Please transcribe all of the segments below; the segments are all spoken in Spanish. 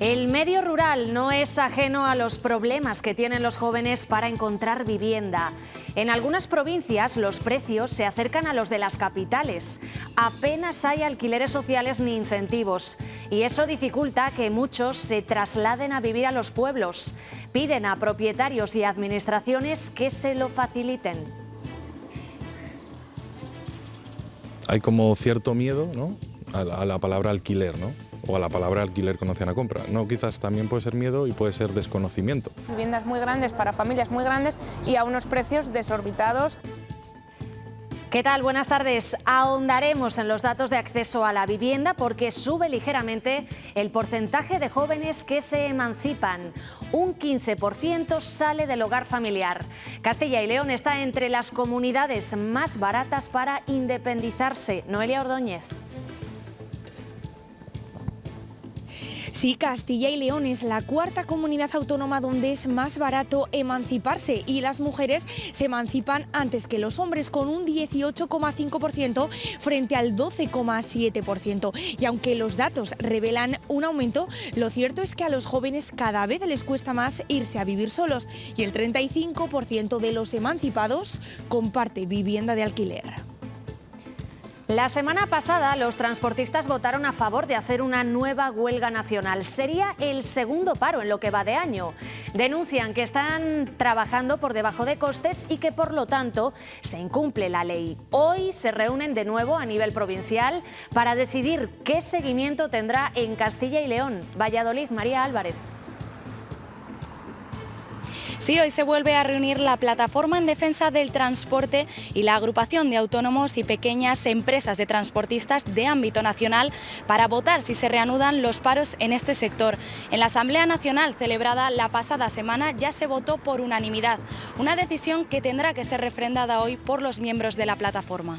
El medio rural no es ajeno a los problemas que tienen los jóvenes para encontrar vivienda. En algunas provincias los precios se acercan a los de las capitales. Apenas hay alquileres sociales ni incentivos y eso dificulta que muchos se trasladen a vivir a los pueblos. Piden a propietarios y administraciones que se lo faciliten. Hay como cierto miedo, ¿no?, a la palabra alquiler, ¿no?, o a la palabra alquiler con opción a compra. No, quizás también puede ser miedo y puede ser desconocimiento. Viviendas muy grandes para familias muy grandes y a unos precios desorbitados. ¿Qué tal? Buenas tardes. Ahondaremos en los datos de acceso a la vivienda porque sube ligeramente el porcentaje de jóvenes que se emancipan. Un 15% sale del hogar familiar. Castilla y León está entre las comunidades más baratas para independizarse. Noelia Ordóñez. Sí, Castilla y León es la cuarta comunidad autónoma donde es más barato emanciparse y las mujeres se emancipan antes que los hombres con un 18,5% frente al 12,7%. Y aunque los datos revelan un aumento, lo cierto es que a los jóvenes cada vez les cuesta más irse a vivir solos y el 35% de los emancipados comparte vivienda de alquiler. La semana pasada los transportistas votaron a favor de hacer una nueva huelga nacional. Sería el segundo paro en lo que va de año. Denuncian que están trabajando por debajo de costes y que por lo tanto se incumple la ley. Hoy se reúnen de nuevo a nivel provincial para decidir qué seguimiento tendrá en Castilla y León. Valladolid, María Álvarez. Sí, hoy se vuelve a reunir la Plataforma en Defensa del Transporte y la Agrupación de Autónomos y Pequeñas Empresas de Transportistas de ámbito nacional para votar si se reanudan los paros en este sector. En la Asamblea Nacional celebrada la pasada semana ya se votó por unanimidad, una decisión que tendrá que ser refrendada hoy por los miembros de la plataforma.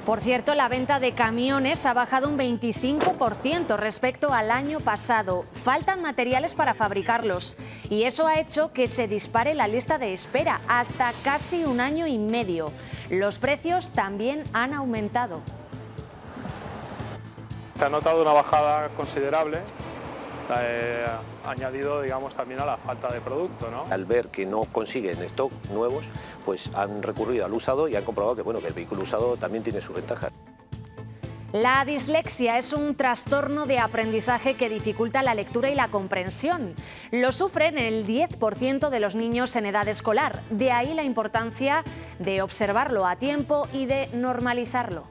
Por cierto, la venta de camiones ha bajado un 25% respecto al año pasado. Faltan materiales para fabricarlos y eso ha hecho que se dispare la lista de espera hasta casi un año y medio. Los precios también han aumentado. Se ha notado una bajada considerable, añadido, digamos, también a la falta de producto, ¿no? Al ver que no consiguen stock nuevos, pues han recurrido al usado y han comprobado que, bueno, que el vehículo usado también tiene sus ventajas. La dislexia es un trastorno de aprendizaje que dificulta la lectura y la comprensión. Lo sufren el 10% de los niños en edad escolar. De ahí la importancia de observarlo a tiempo y de normalizarlo.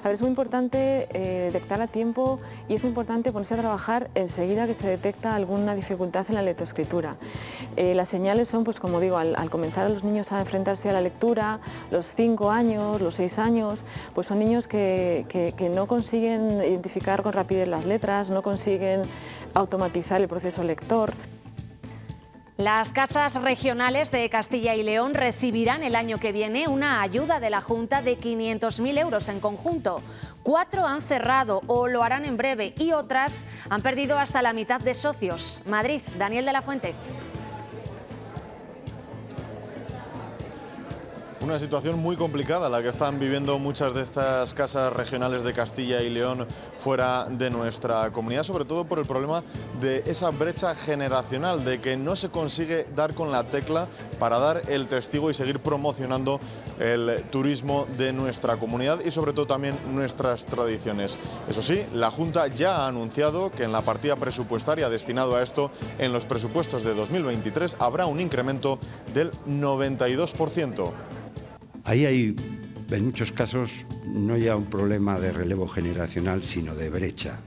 A ver, es muy importante detectar a tiempo y es importante ponerse a trabajar enseguida que se detecta alguna dificultad en la lectoescritura. Las señales son, pues como digo, al comenzar a los niños a enfrentarse a la lectura, los 5 años, los 6 años, pues son niños que no consiguen identificar con rapidez las letras, no consiguen automatizar el proceso lector. Las casas regionales de Castilla y León recibirán el año que viene una ayuda de la Junta de 500.000 euros en conjunto. 4 han cerrado o lo harán en breve y otras han perdido hasta la mitad de socios. Madrid, Daniel de la Fuente. Una situación muy complicada la que están viviendo muchas de estas casas regionales de Castilla y León fuera de nuestra comunidad, sobre todo por el problema de esa brecha generacional, de que no se consigue dar con la tecla para dar el testigo y seguir promocionando el turismo de nuestra comunidad y sobre todo también nuestras tradiciones. Eso sí, la Junta ya ha anunciado que en la partida presupuestaria destinado a esto, en los presupuestos de 2023, habrá un incremento del 92%. Ahí hay, en muchos casos, no ya un problema de relevo generacional, sino de brecha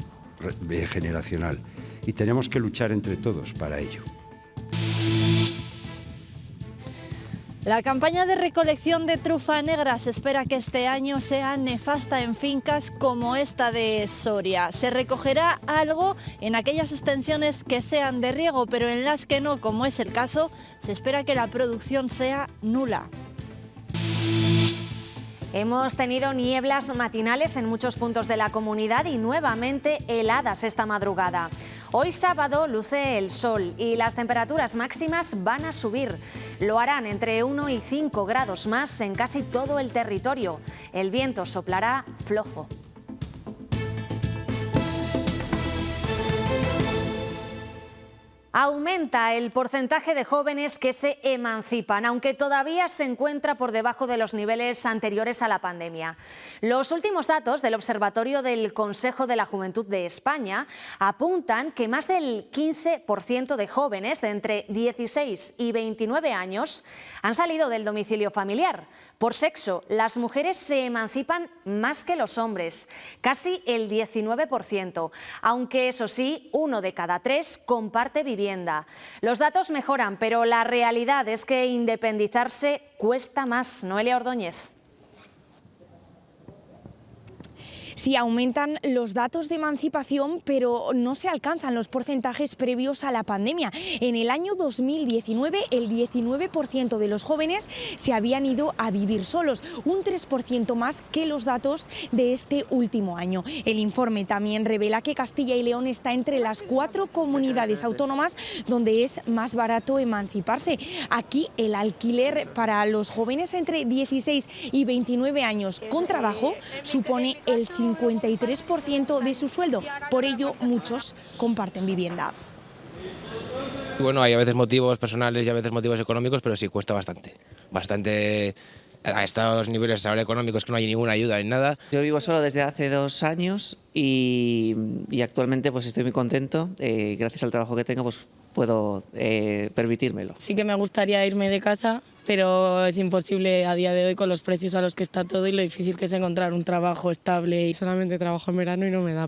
generacional. Y tenemos que luchar entre todos para ello. La campaña de recolección de trufa negra se espera que este año sea nefasta en fincas como esta de Soria. Se recogerá algo en aquellas extensiones que sean de riego, pero en las que no, como es el caso, se espera que la producción sea nula. Hemos tenido nieblas matinales en muchos puntos de la comunidad y nuevamente heladas esta madrugada. Hoy sábado luce el sol y las temperaturas máximas van a subir. Lo harán entre 1 y 5 grados más en casi todo el territorio. El viento soplará flojo. Aumenta el porcentaje de jóvenes que se emancipan, aunque todavía se encuentra por debajo de los niveles anteriores a la pandemia. Los últimos datos del Observatorio del Consejo de la Juventud de España apuntan que más del 15% de jóvenes de entre 16 y 29 años han salido del domicilio familiar. Por sexo, las mujeres se emancipan más que los hombres, casi el 19%, aunque eso sí, 1 de cada 3 comparte vivienda. Los datos mejoran, pero la realidad es que independizarse cuesta más. Noelia Ordóñez. Sí, aumentan los datos de emancipación, pero no se alcanzan los porcentajes previos a la pandemia. En el año 2019, el 19% de los jóvenes se habían ido a vivir solos, un 3% más que los datos de este último año. El informe también revela que Castilla y León está entre las 4 comunidades autónomas donde es más barato emanciparse. Aquí el alquiler para los jóvenes entre 16 y 29 años con trabajo supone el 53% de su sueldo. Por ello, muchos comparten vivienda. Bueno, hay a veces motivos personales y a veces motivos económicos, pero sí cuesta bastante. Bastante a estos niveles ahora económicos que no hay ninguna ayuda ni nada. Yo vivo solo desde hace 2 años y actualmente pues estoy muy contento. Gracias al trabajo que tengo pues puedo permitírmelo. Sí que me gustaría irme de casa, pero es imposible a día de hoy con los precios a los que está todo y lo difícil que es encontrar un trabajo estable. Y solamente trabajo en verano y no me da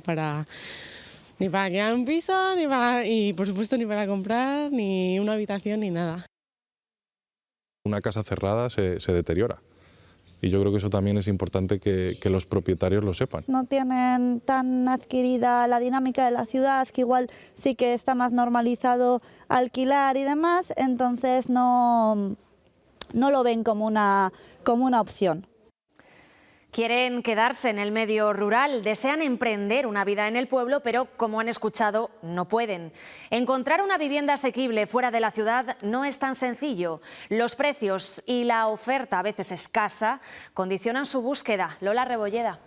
ni para quedar un piso, y por supuesto ni para comprar, ni una habitación, ni nada. Una casa cerrada se deteriora. Y yo creo que eso también es importante que los propietarios lo sepan. No tienen tan adquirida la dinámica de la ciudad, que igual sí que está más normalizado alquilar y demás, entonces no lo ven como una opción. Quieren quedarse en el medio rural, desean emprender una vida en el pueblo, pero como han escuchado, no pueden. Encontrar una vivienda asequible fuera de la ciudad no es tan sencillo. Los precios y la oferta, a veces escasa, condicionan su búsqueda. Lola Rebolleda.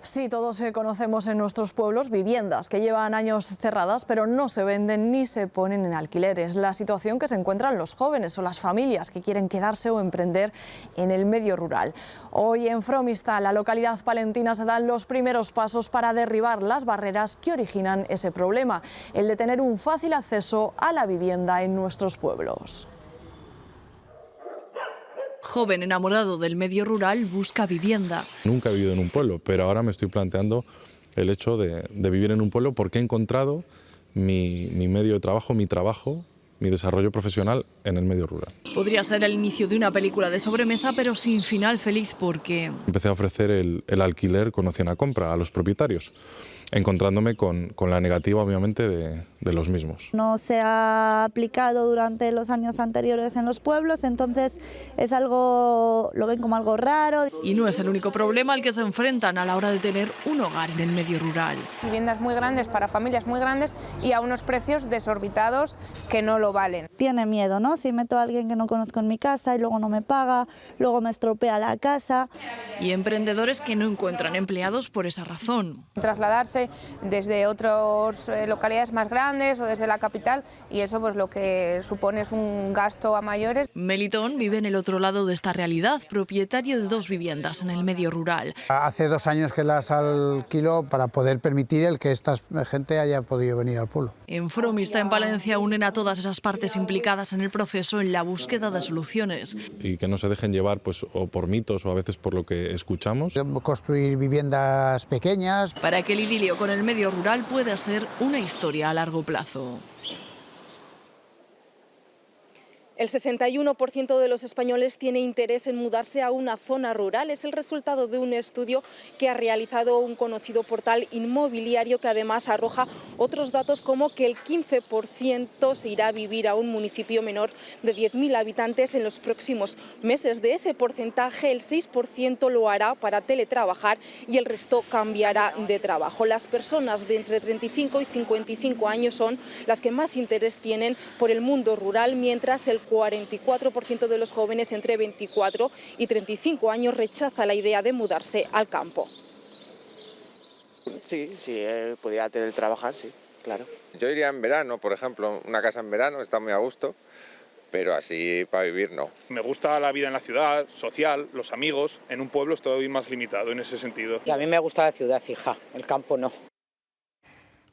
Sí, todos conocemos en nuestros pueblos viviendas que llevan años cerradas, pero no se venden ni se ponen en alquiler. Es la situación que se encuentran los jóvenes o las familias que quieren quedarse o emprender en el medio rural. Hoy en Fromista, la localidad palentina, se dan los primeros pasos para derribar las barreras que originan ese problema, el de tener un fácil acceso a la vivienda en nuestros pueblos. Joven enamorado del medio rural busca vivienda. Nunca he vivido en un pueblo, pero ahora me estoy planteando el hecho de vivir en un pueblo porque he encontrado mi medio de trabajo, mi desarrollo profesional en el medio rural. Podría ser el inicio de una película de sobremesa, pero sin final feliz porque... Empecé a ofrecer el alquiler con opción a compra a los propietarios, encontrándome con la negativa, obviamente, de los mismos. No se ha aplicado durante los años anteriores en los pueblos, entonces es algo, lo ven como algo raro. Y no es el único problema al que se enfrentan a la hora de tener un hogar en el medio rural. Viviendas muy grandes para familias muy grandes y a unos precios desorbitados que no lo valen. Tiene miedo, ¿no? Si meto a alguien que no conozco en mi casa y luego no me paga, luego me estropea la casa. Y emprendedores que no encuentran empleados por esa razón. Trasladarse desde otras localidades más grandes o desde la capital, y eso pues lo que supone es un gasto a mayores. Melitón vive en el otro lado de esta realidad, propietario de 2 viviendas en el medio rural. Hace 2 años que las alquilo para poder permitir el que esta gente haya podido venir al pueblo. En Fromista, en Palencia, unen a todas esas partes implicadas en el proceso en la búsqueda de soluciones. Y que no se dejen llevar pues, o por mitos o a veces por lo que escuchamos. Construir viviendas pequeñas. Para que el idilio con el medio rural pueda ser una historia a largo plazo. El 61% de los españoles tiene interés en mudarse a una zona rural. Es el resultado de un estudio que ha realizado un conocido portal inmobiliario, que además arroja otros datos como que el 15% se irá a vivir a un municipio menor de 10.000 habitantes en los próximos meses. De ese porcentaje, el 6% lo hará para teletrabajar y el resto cambiará de trabajo. Las personas de entre 35 y 55 años son las que más interés tienen por el mundo rural, mientras el 44% de los jóvenes entre 24 y 35 años rechaza la idea de mudarse al campo. Sí, podría teletrabajar, sí, claro. Yo iría en verano, por ejemplo, una casa en verano, está muy a gusto, pero así para vivir no. Me gusta la vida en la ciudad, social, los amigos. En un pueblo estoy más limitado en ese sentido. Y a mí me gusta la ciudad, hija, el campo no.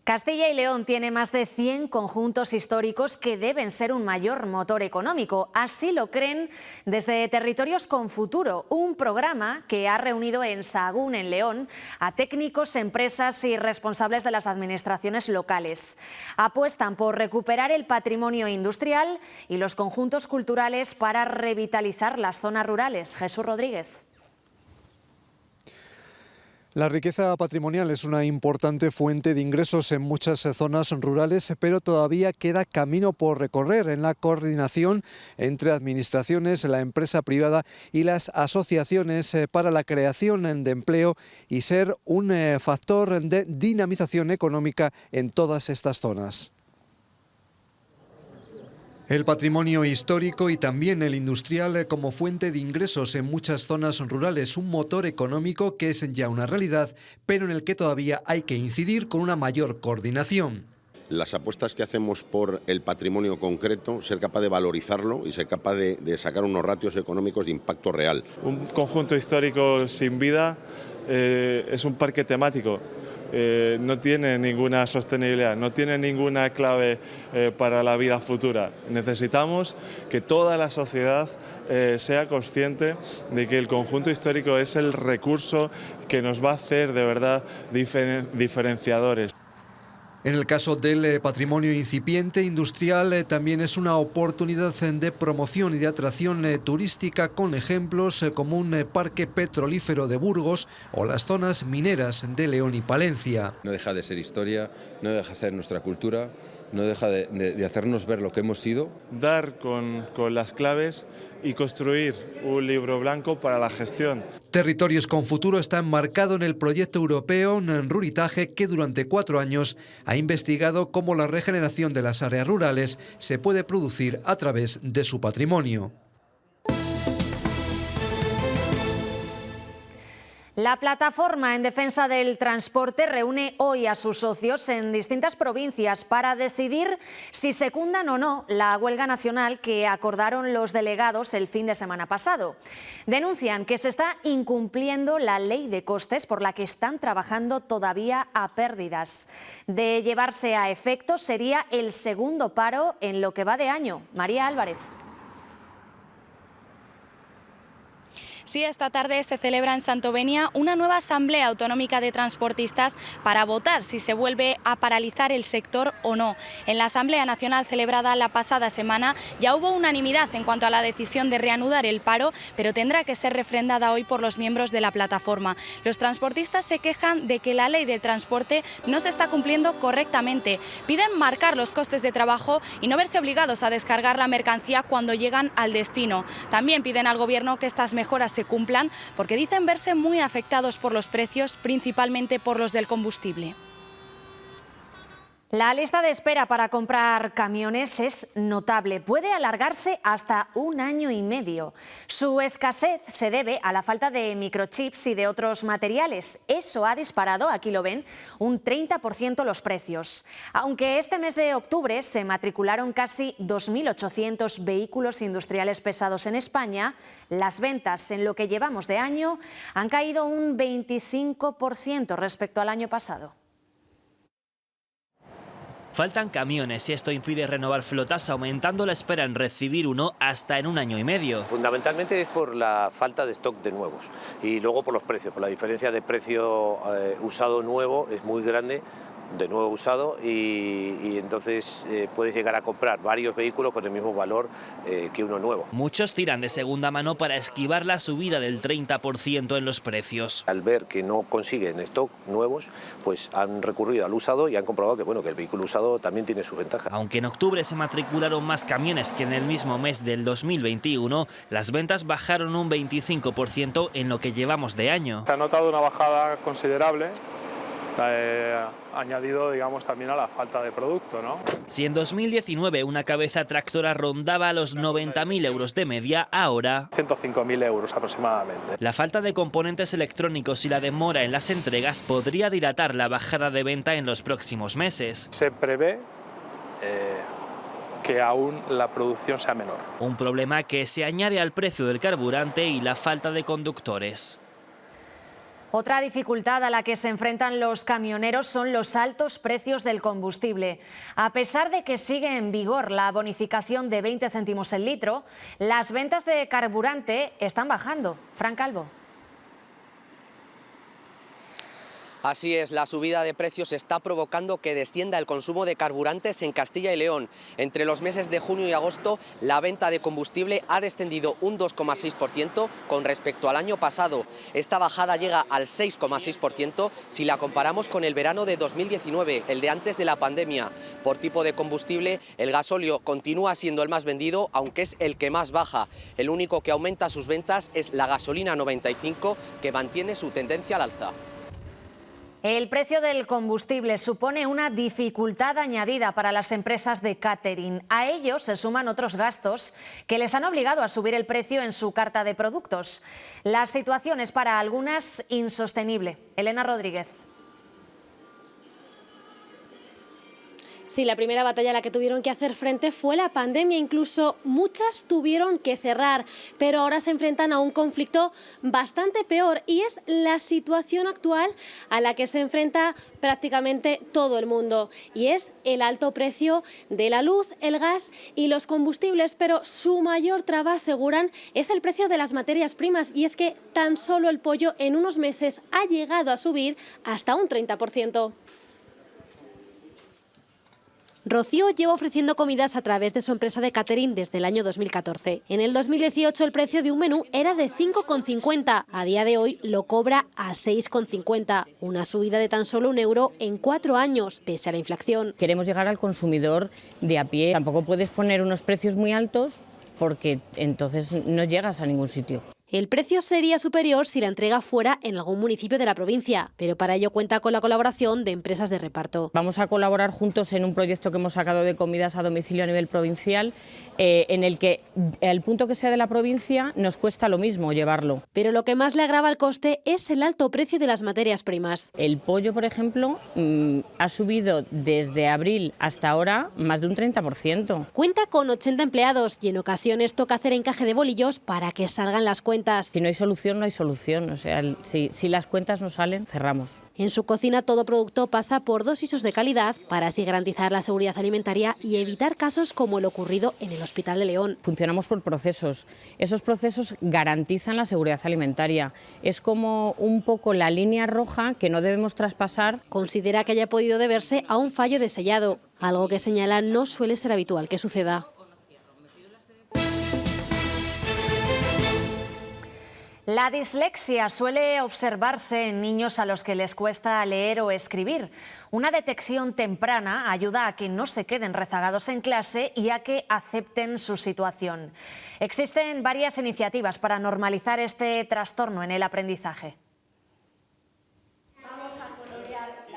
Castilla y León tiene más de 100 conjuntos históricos que deben ser un mayor motor económico. Así lo creen desde Territorios con Futuro, un programa que ha reunido en Sahagún, en León, a técnicos, empresas y responsables de las administraciones locales. Apuestan por recuperar el patrimonio industrial y los conjuntos culturales para revitalizar las zonas rurales. Jesús Rodríguez. La riqueza patrimonial es una importante fuente de ingresos en muchas zonas rurales, pero todavía queda camino por recorrer en la coordinación entre administraciones, la empresa privada y las asociaciones para la creación de empleo y ser un factor de dinamización económica en todas estas zonas. El patrimonio histórico y también el industrial como fuente de ingresos en muchas zonas rurales, un motor económico que es ya una realidad, pero en el que todavía hay que incidir con una mayor coordinación. Las apuestas que hacemos por el patrimonio concreto, ser capaz de valorizarlo y ser capaz de sacar unos ratios económicos de impacto real. Un conjunto histórico sin vida es un parque temático. No tiene ninguna sostenibilidad, no tiene ninguna clave para la vida futura. Necesitamos que toda la sociedad sea consciente de que el conjunto histórico es el recurso que nos va a hacer de verdad diferenciadores. En el caso del patrimonio incipiente industrial también es una oportunidad de promoción y de atracción turística, con ejemplos como un parque petrolífero de Burgos o las zonas mineras de León y Palencia. No deja de ser historia, no deja de ser nuestra cultura, no deja de hacernos ver lo que hemos sido. Dar con las claves y construir un libro blanco para la gestión. Territorios con Futuro está enmarcado en el proyecto europeo Ruritaje, que durante 4 años ha investigado cómo la regeneración de las áreas rurales se puede producir a través de su patrimonio. La plataforma en defensa del transporte reúne hoy a sus socios en distintas provincias para decidir si secundan o no la huelga nacional que acordaron los delegados el fin de semana pasado. Denuncian que se está incumpliendo la ley de costes, por la que están trabajando todavía a pérdidas. De llevarse a efecto, sería el segundo paro en lo que va de año. María Álvarez. Sí, esta tarde se celebra en Santovenia una nueva asamblea autonómica de transportistas para votar si se vuelve a paralizar el sector o no. En la Asamblea Nacional celebrada la pasada semana ya hubo unanimidad en cuanto a la decisión de reanudar el paro, pero tendrá que ser refrendada hoy por los miembros de la plataforma. Los transportistas se quejan de que la ley del transporte no se está cumpliendo correctamente. Piden marcar los costes de trabajo y no verse obligados a descargar la mercancía cuando llegan al destino. También piden al Gobierno que estas mejoras se cumplan, porque dicen verse muy afectados por los precios, principalmente por los del combustible. La lista de espera para comprar camiones es notable. Puede alargarse hasta 1 año y medio. Su escasez se debe a la falta de microchips y de otros materiales. Eso ha disparado, aquí lo ven, un 30% los precios. Aunque este mes de octubre se matricularon casi 2.800 vehículos industriales pesados en España, las ventas en lo que llevamos de año han caído un 25% respecto al año pasado. Faltan camiones y esto impide renovar flotas, aumentando la espera en recibir uno hasta en 1 año y medio. Fundamentalmente es por la falta de stock de nuevos y luego por los precios, por la diferencia de precio usado nuevo es muy grande de nuevo usado y entonces puedes llegar a comprar varios vehículos con el mismo valor que uno nuevo. Muchos tiran de segunda mano para esquivar la subida del 30% en los precios. Al ver que no consiguen stock nuevos, pues han recurrido al usado y han comprobado que, bueno, que el vehículo usado también tiene sus ventajas. Aunque en octubre se matricularon más camiones que en el mismo mes del 2021, las ventas bajaron un 25% en lo que llevamos de año. Se ha notado una bajada considerable, añadido, digamos, también a la falta de producto, ¿no? Si en 2019 una cabeza tractora rondaba los 90.000 euros de media, ahora 105.000 euros aproximadamente. La falta de componentes electrónicos y la demora en las entregas podría dilatar la bajada de venta en los próximos meses. Se prevé que aún la producción sea menor. Un problema que se añade al precio del carburante y la falta de conductores. Otra dificultad a la que se enfrentan los camioneros son los altos precios del combustible. A pesar de que sigue en vigor la bonificación de 20 céntimos el litro, las ventas de carburante están bajando. Fran Calvo. Así es, la subida de precios está provocando que descienda el consumo de carburantes en Castilla y León. Entre los meses de junio y agosto, la venta de combustible ha descendido un 2,6% con respecto al año pasado. Esta bajada llega al 6,6% si la comparamos con el verano de 2019, el de antes de la pandemia. Por tipo de combustible, el gasóleo continúa siendo el más vendido, aunque es el que más baja. El único que aumenta sus ventas es la gasolina 95, que mantiene su tendencia al alza. El precio del combustible supone una dificultad añadida para las empresas de catering. A ello se suman otros gastos que les han obligado a subir el precio en su carta de productos. La situación es para algunas insostenible. Elena Rodríguez. Sí, la primera batalla a la que tuvieron que hacer frente fue la pandemia, incluso muchas tuvieron que cerrar, pero ahora se enfrentan a un conflicto bastante peor y es la situación actual a la que se enfrenta prácticamente todo el mundo y es el alto precio de la luz, el gas y los combustibles, pero su mayor traba, aseguran, es el precio de las materias primas y es que tan solo el pollo en unos meses ha llegado a subir hasta un 30%. Rocío lleva ofreciendo comidas a través de su empresa de catering desde el año 2014. En el 2018 el precio de un menú era de 5,50. A día de hoy lo cobra a 6,50. Una subida de tan solo €1 en 4 años, pese a la inflación. Queremos llegar al consumidor de a pie. Tampoco puedes poner unos precios muy altos porque entonces no llegas a ningún sitio. El precio sería superior si la entrega fuera en algún municipio de la provincia, pero para ello cuenta con la colaboración de empresas de reparto. Vamos a colaborar juntos en un proyecto que hemos sacado de comidas a domicilio a nivel provincial, en el que el punto que sea de la provincia nos cuesta lo mismo llevarlo. Pero lo que más le agrava el coste es el alto precio de las materias primas. El pollo, por ejemplo, ha subido desde abril hasta ahora más de un 30%. Cuenta con 80 empleados y en ocasiones toca hacer encaje de bolillos para que salgan las cuentas. Si no hay solución, no hay solución. O sea, si las cuentas no salen, cerramos. En su cocina todo producto pasa por 2 ISOs de calidad para así garantizar la seguridad alimentaria y evitar casos como el ocurrido en el Hospital de León. Funcionamos por procesos. Esos procesos garantizan la seguridad alimentaria. Es como un poco la línea roja que no debemos traspasar. Considera que haya podido deberse a un fallo de sellado, algo que señala no suele ser habitual que suceda. La dislexia suele observarse en niños a los que les cuesta leer o escribir. Una detección temprana ayuda a que no se queden rezagados en clase y a que acepten su situación. Existen varias iniciativas para normalizar este trastorno en el aprendizaje.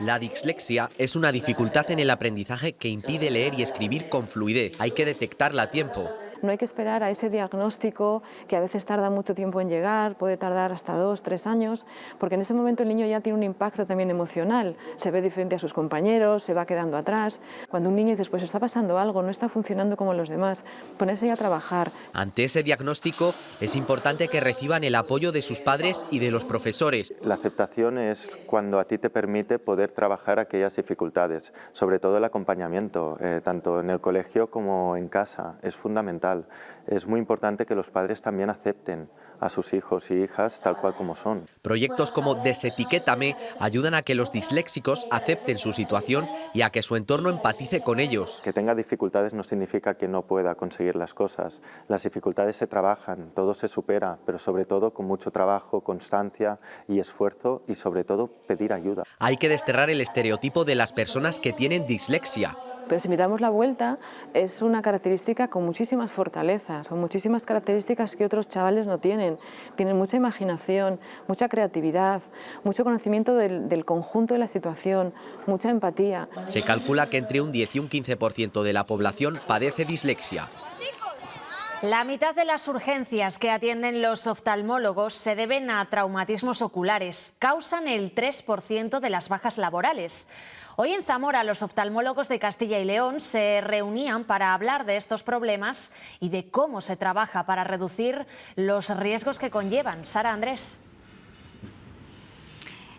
La dislexia es una dificultad en el aprendizaje que impide leer y escribir con fluidez. Hay que detectarla a tiempo. No hay que esperar a ese diagnóstico que a veces tarda mucho tiempo en llegar, puede tardar hasta 2 o 3 años, porque en ese momento el niño ya tiene un impacto también emocional, se ve diferente a sus compañeros, se va quedando atrás. Cuando un niño dice, pues está pasando algo, no está funcionando como los demás, ponerse ya a trabajar. Ante ese diagnóstico es importante que reciban el apoyo de sus padres y de los profesores. La aceptación es cuando a ti te permite poder trabajar aquellas dificultades, sobre todo el acompañamiento, tanto en el colegio como en casa, es fundamental. fundamental. Es muy importante que los padres también acepten a sus hijos y hijas tal cual como son. Proyectos como Desetiquétame ayudan a que los disléxicos acepten su situación y a que su entorno empatice con ellos. Que tenga dificultades no significa que no pueda conseguir las cosas. Las dificultades se trabajan, todo se supera, pero sobre todo con mucho trabajo, constancia y esfuerzo y sobre todo pedir ayuda. Hay que desterrar el estereotipo de las personas que tienen dislexia. Pero si miramos la vuelta, es una característica con muchísimas fortalezas, con muchísimas características que otros chavales no tienen. Tienen mucha imaginación, mucha creatividad, mucho conocimiento del conjunto de la situación, mucha empatía. Se calcula que entre un 10 y un 15% de la población padece dislexia. La mitad de las urgencias que atienden los oftalmólogos se deben a traumatismos oculares. Causan el 3% de las bajas laborales. Hoy en Zamora los oftalmólogos de Castilla y León se reunían para hablar de estos problemas y de cómo se trabaja para reducir los riesgos que conllevan. Sara Andrés.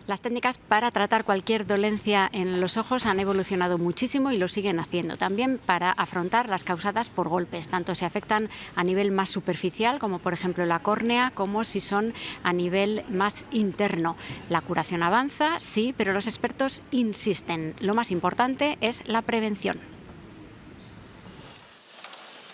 Las técnicas para tratar cualquier dolencia en los ojos han evolucionado muchísimo y lo siguen haciendo. También para afrontar las causadas por golpes, tanto si afectan a nivel más superficial, como por ejemplo la córnea, como si son a nivel más interno. La curación avanza, sí, pero los expertos insisten. Lo más importante es la prevención.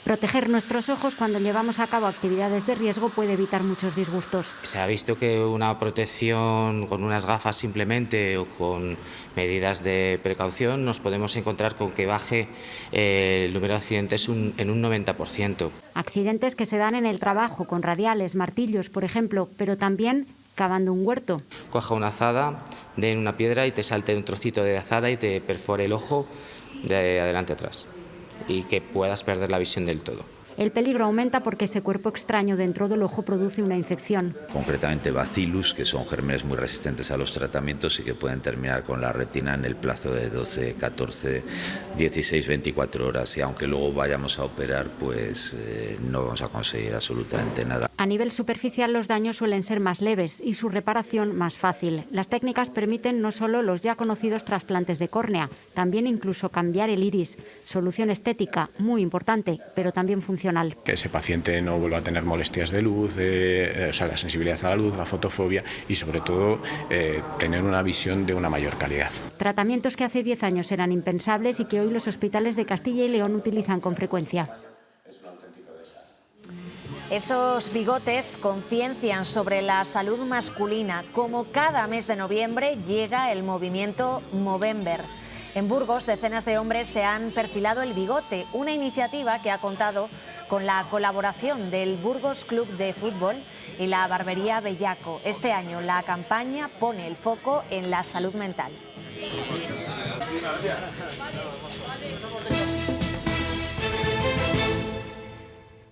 Proteger nuestros ojos cuando llevamos a cabo actividades de riesgo puede evitar muchos disgustos. Se ha visto que una protección con unas gafas simplemente o con medidas de precaución nos podemos encontrar con que baje el número de accidentes en un 90%. Accidentes que se dan en el trabajo con radiales, martillos, por ejemplo, pero también cavando un huerto. Coja una azada, den una piedra y te salte un trocito de azada y te perfore el ojo de adelante a atrás, y que puedas perder la visión del todo. El peligro aumenta porque ese cuerpo extraño dentro del ojo produce una infección. Concretamente bacillus, que son gérmenes muy resistentes a los tratamientos y que pueden terminar con la retina en el plazo de 12, 14, 16, 24 horas. Y aunque luego vayamos a operar, pues no vamos a conseguir absolutamente nada. A nivel superficial los daños suelen ser más leves y su reparación más fácil. Las técnicas permiten no solo los ya conocidos trasplantes de córnea, también incluso cambiar el iris. Solución estética muy importante, pero también funcional. Que ese paciente no vuelva a tener molestias de luz, o sea, la sensibilidad a la luz, la fotofobia y sobre todo tener una visión de una mayor calidad. Tratamientos que hace 10 años eran impensables y que hoy los hospitales de Castilla y León utilizan con frecuencia. Esos bigotes conciencian sobre la salud masculina. Como cada mes de noviembre llega el movimiento Movember. En Burgos, decenas de hombres se han perfilado el bigote, una iniciativa que ha contado con la colaboración del Burgos Club de Fútbol y la barbería Bellaco. Este año la campaña pone el foco en la salud mental.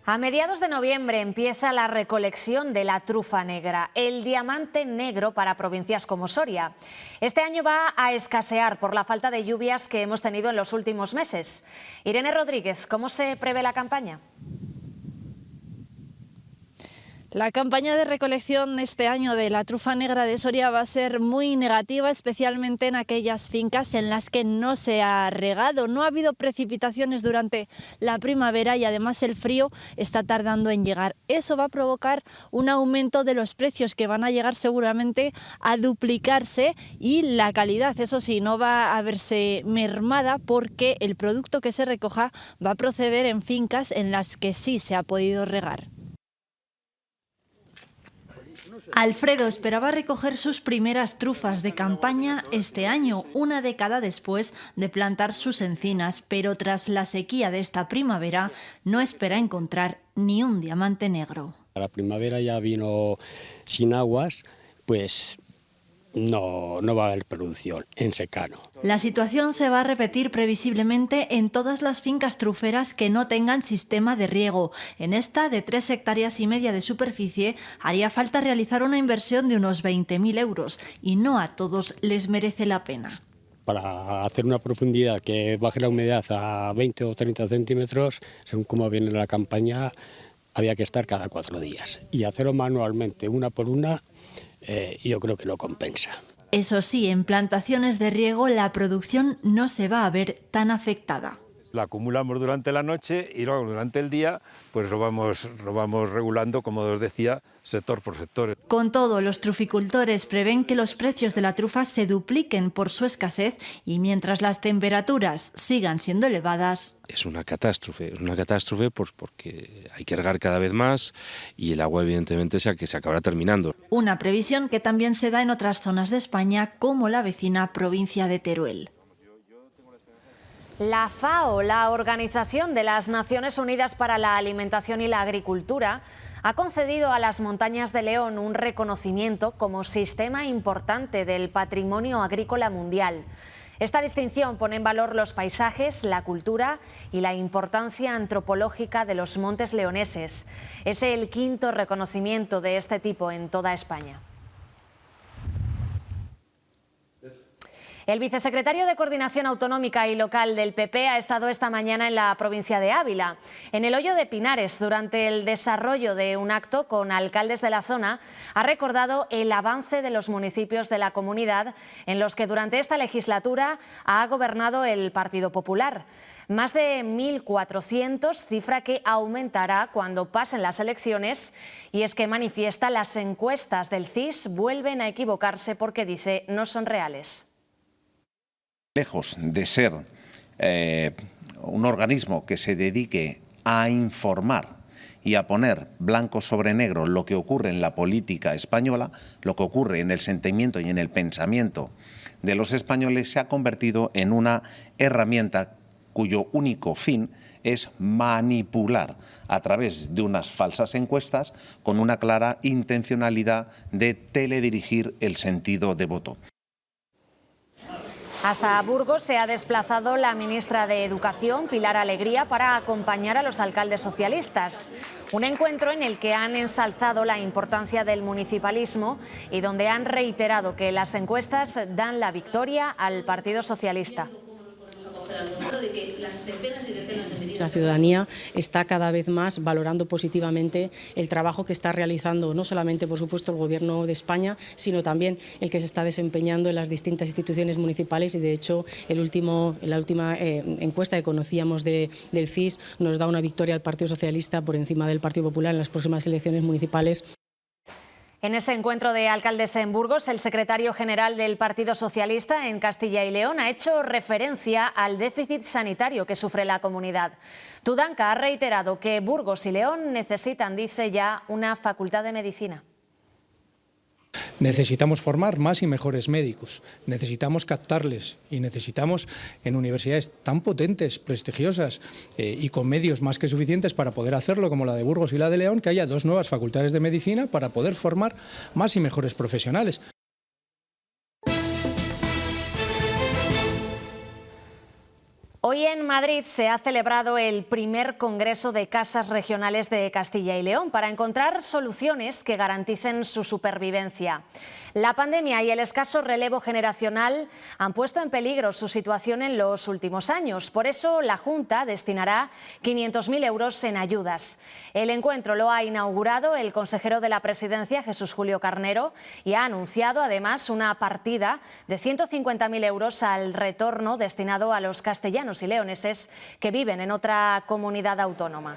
A mediados de noviembre empieza la recolección de la trufa negra, el diamante negro para provincias como Soria. Este año va a escasear por la falta de lluvias que hemos tenido en los últimos meses. Irene Rodríguez, ¿cómo se prevé la campaña? La campaña de recolección este año de la trufa negra de Soria va a ser muy negativa, especialmente en aquellas fincas en las que no se ha regado. No ha habido precipitaciones durante la primavera y además el frío está tardando en llegar. Eso va a provocar un aumento de los precios que van a llegar seguramente a duplicarse y la calidad, eso sí, no va a verse mermada porque el producto que se recoja va a proceder en fincas en las que sí se ha podido regar. Alfredo esperaba recoger sus primeras trufas de campaña este año, una década después de plantar sus encinas, pero tras la sequía de esta primavera no espera encontrar ni un diamante negro. La primavera ya vino sin aguas, pues no va a haber producción en secano. La situación se va a repetir previsiblemente en todas las fincas truferas que no tengan sistema de riego. En esta, de 3,5 hectáreas de superficie, haría falta realizar una inversión de unos 20.000 euros y no a todos les merece la pena. Para hacer una profundidad que baje la humedad a 20 o 30 centímetros, según cómo viene la campaña, había que estar cada 4 días. Y hacerlo manualmente, una por una, yo creo que no compensa. Eso sí, en plantaciones de riego la producción no se va a ver tan afectada. La acumulamos durante la noche y luego durante el día pues lo vamos regulando, como os decía, sector por sector. Con todo, los truficultores prevén que los precios de la trufa se dupliquen por su escasez y mientras las temperaturas sigan siendo elevadas. Es una catástrofe pues porque hay que regar cada vez más y el agua evidentemente se acabará terminando. Una previsión que también se da en otras zonas de España como la vecina provincia de Teruel. La FAO, la Organización de las Naciones Unidas para la Alimentación y la Agricultura, ha concedido a las montañas de León un reconocimiento como sistema importante del patrimonio agrícola mundial. Esta distinción pone en valor los paisajes, la cultura y la importancia antropológica de los montes leoneses. Es el quinto reconocimiento de este tipo en toda España. El vicesecretario de Coordinación Autonómica y Local del PP ha estado esta mañana en la provincia de Ávila, en el Hoyo de Pinares, durante el desarrollo de un acto con alcaldes de la zona. Ha recordado el avance de los municipios de la comunidad en los que durante esta legislatura ha gobernado el Partido Popular. Más de 1.400, cifra que aumentará cuando pasen las elecciones, y es que manifiesta las encuestas del CIS vuelven a equivocarse porque dice no son reales. Lejos de ser un organismo que se dedique a informar y a poner blanco sobre negro lo que ocurre en la política española, lo que ocurre en el sentimiento y en el pensamiento de los españoles, se ha convertido en una herramienta cuyo único fin es manipular a través de unas falsas encuestas con una clara intencionalidad de teledirigir el sentido de voto. Hasta Burgos se ha desplazado la ministra de Educación, Pilar Alegría, para acompañar a los alcaldes socialistas. Un encuentro en el que han ensalzado la importancia del municipalismo y donde han reiterado que las encuestas dan la victoria al Partido Socialista. La ciudadanía está cada vez más valorando positivamente el trabajo que está realizando no solamente, por supuesto, el Gobierno de España, sino también el que se está desempeñando en las distintas instituciones municipales, y de hecho la última encuesta que conocíamos del CIS nos da una victoria al Partido Socialista por encima del Partido Popular en las próximas elecciones municipales. En ese encuentro de alcaldes en Burgos, el secretario general del Partido Socialista en Castilla y León ha hecho referencia al déficit sanitario que sufre la comunidad. Tudanca ha reiterado que Burgos y León necesitan, dice ya, una facultad de medicina. Necesitamos formar más y mejores médicos, necesitamos captarles y necesitamos en universidades tan potentes, prestigiosas y con medios más que suficientes para poder hacerlo, como la de Burgos y la de León, que haya 2 nuevas facultades de medicina para poder formar más y mejores profesionales. Hoy en Madrid se ha celebrado el primer Congreso de Casas Regionales de Castilla y León para encontrar soluciones que garanticen su supervivencia. La pandemia y el escaso relevo generacional han puesto en peligro su situación en los últimos años. Por eso la Junta destinará 500.000 euros en ayudas. El encuentro lo ha inaugurado el consejero de la Presidencia, Jesús Julio Carnero, y ha anunciado además una partida de 150.000 euros al retorno destinado a los castellanos y leoneses que viven en otra comunidad autónoma.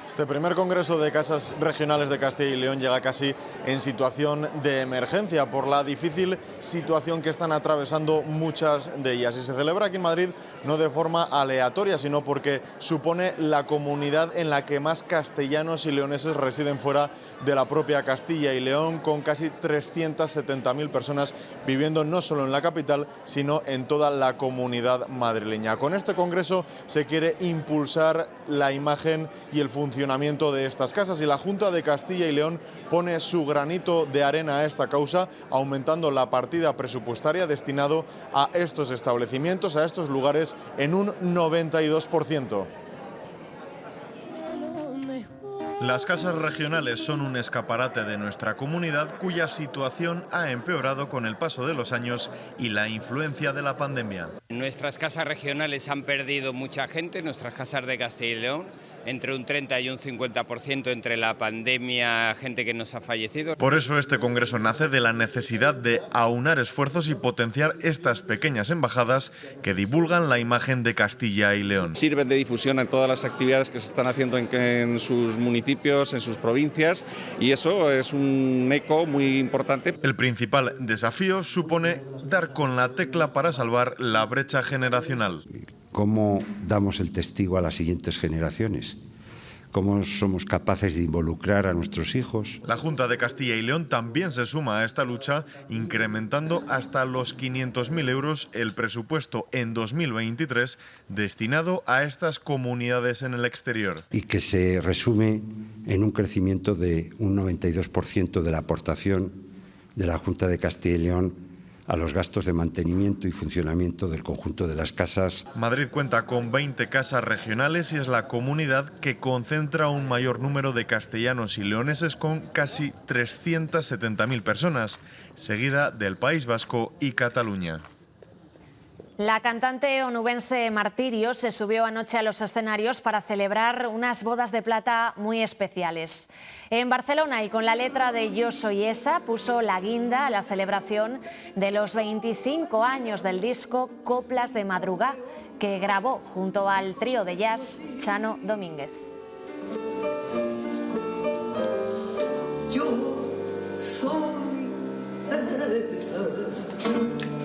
Este primer Congreso de Casas Regionales de Castilla y León llega casi en situación de emergencia por la difícil situación que están atravesando muchas de ellas. Y se celebra aquí en Madrid no de forma aleatoria, sino porque supone la comunidad en la que más castellanos y leoneses residen fuera de la propia Castilla y León, con casi 370.000 personas viviendo no solo en la capital, sino en toda la comunidad madrileña. Con este Congreso se quiere impulsar la imagen y el funcionamiento de estas casas, y la Junta de Castilla y León pone su granito de arena a esta causa, aumentando la partida presupuestaria destinado a estos establecimientos, a estos lugares, en un 92%. Las casas regionales son un escaparate de nuestra comunidad cuya situación ha empeorado con el paso de los años y la influencia de la pandemia. Nuestras casas regionales han perdido mucha gente, nuestras casas de Castilla y León, entre un 30 y un 50% entre la pandemia, gente que nos ha fallecido. Por eso este congreso nace de la necesidad de aunar esfuerzos y potenciar estas pequeñas embajadas que divulgan la imagen de Castilla y León. Sirven de difusión en todas las actividades que se están haciendo en sus municipios, en sus provincias, y eso es un eco muy importante. El principal desafío supone dar con la tecla para salvar la brecha generacional. ¿Cómo damos el testigo a las siguientes generaciones? ¿Cómo somos capaces de involucrar a nuestros hijos? La Junta de Castilla y León también se suma a esta lucha, incrementando hasta los 500.000 euros el presupuesto en 2023 destinado a estas comunidades en el exterior. Y que se resume en un crecimiento de un 92% de la aportación de la Junta de Castilla y León a los gastos de mantenimiento y funcionamiento del conjunto de las casas. Madrid cuenta con 20 casas regionales y es la comunidad que concentra un mayor número de castellanos y leoneses, con casi 370.000 personas, seguida del País Vasco y Cataluña. La cantante onubense Martirio se subió anoche a los escenarios para celebrar unas bodas de plata muy especiales. En Barcelona, y con la letra de Yo soy esa, puso la guinda a la celebración de los 25 años del disco Coplas de Madrugá, que grabó junto al trío de jazz Chano Domínguez. Yo soy esa.